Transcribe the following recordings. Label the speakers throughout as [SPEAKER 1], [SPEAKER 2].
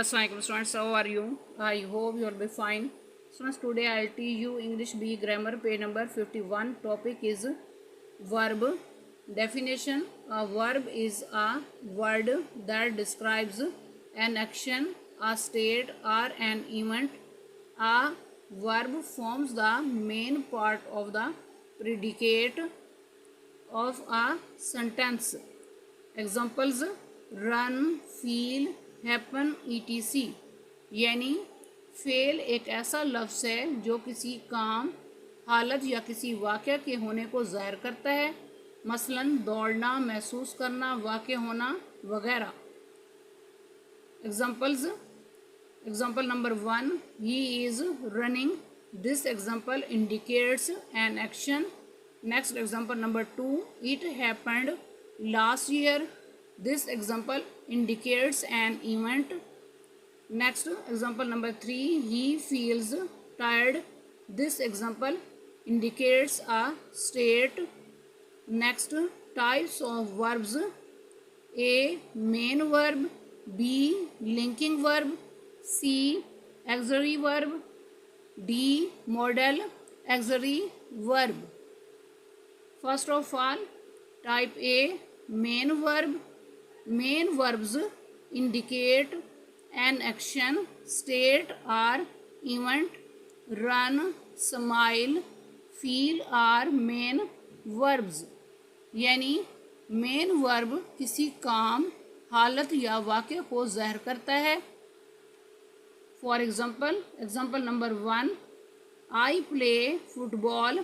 [SPEAKER 1] Assalamualaikum students, how are you? I hope you will be fine. Students, today I'll teach you English B grammar page number 51. Topic is verb. Definition: a verb is a word that describes an action, a state or an event. A verb forms the main part of the predicate of a sentence. Examples: run, feel, happen etc. यानी fail एक ऐसा लफ्ज़ है जो किसी काम, हालत या किसी वाक़या के होने को ज़ाहिर करता है, मसलन दौड़ना, महसूस करना, वाक़ होना वगैरह. Examples: example number 1, he is running. This example indicates an action. Next example number 2, it happened last year. This example indicates an event. Next example number 3, he feels tired. This example indicates a state. Next, types of verbs: A, main verb, B, linking verb, C, auxiliary verb, D, modal auxiliary verb. First of all, type A, main verb. Main verbs indicate an action, state or event. Run, smile, feel are main verbs. यानी main verb किसी काम, हालत या वाक़े को ज़ाहिर करता है. For example number 1, I play football.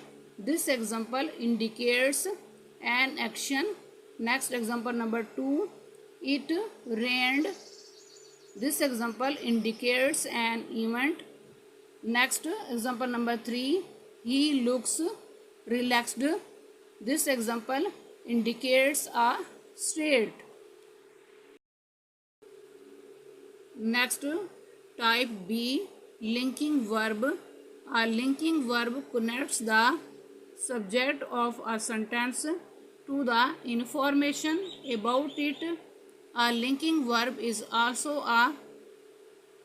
[SPEAKER 1] This example indicates an action. Next example number 2, it rained. This example indicates an event. Next example number 3, he looks relaxed. This example indicates a state. Next, type B, linking verb. A linking verb connects the subject of a sentence to the information about it. A linking verb is also a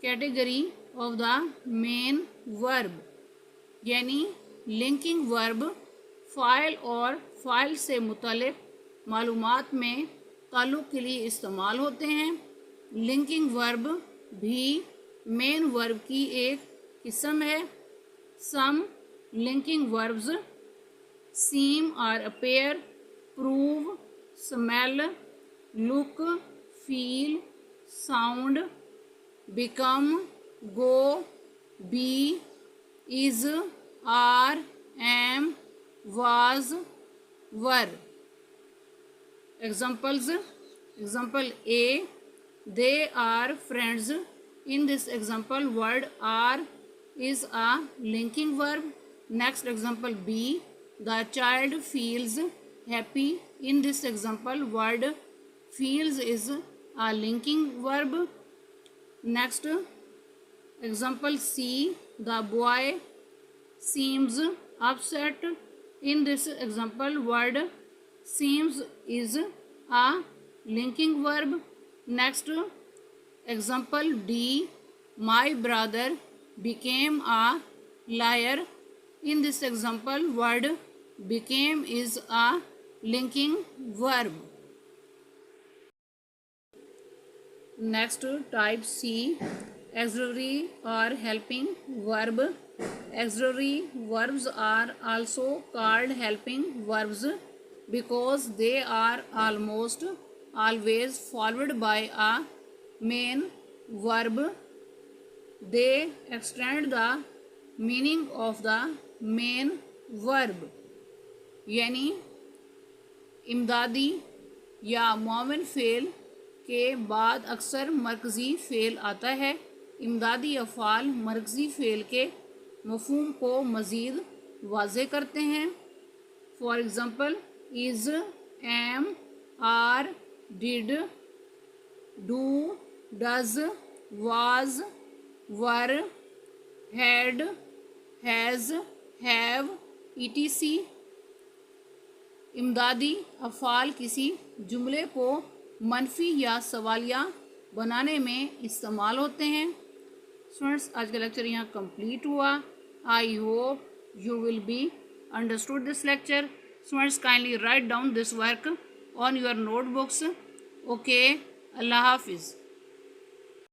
[SPEAKER 1] category of the main verb. यानी linking verb file और file से मुतल्लिक़ मालूमात में ताल्लुक़ के लिए इस्तेमाल होते हैं. लिंकिंग वर्ब भी मेन वर्ब की एक किस्म है. सम लिंकिंग वर्ब्स सीम और appear, prove, smell, look, feel, sound, become, go, be, is, are, am, was, were. Examples: example A, they are friends. In this example, word are is a linking verb. Next example B, the child feels happy. In this example, word feels is a linking verb. Next example C, the boy seems upset. In this example, word seems is a linking verb. Next example D, my brother became a liar. In this example, word became is a linking verb. Next, type C, auxiliary or helping verb. Auxiliary verbs are also called helping verbs because they are almost always followed by a main verb. They extend the meaning of the main verb. यानी इमदादी या मुआविन fail के बाद अक्सर मरकज़ी fail आता है. इमदादी अफ़ाल मरकज़ी fail के मफ़हूम को मज़ीद वाज़े करते हैं. For example is, am, are, did, do, does, was, were, had, has, have etc. इमदादी अफ़ाल किसी जुमले को मनफी या सवालिया बनाने में इस्तेमाल होते हैं। स्टूडेंट्स, आज का लेक्चर यहाँ कंप्लीट हुआ। I hope you will be understood this lecture. Students, kindly write down this work on your notebooks. Okay, Allah Hafiz.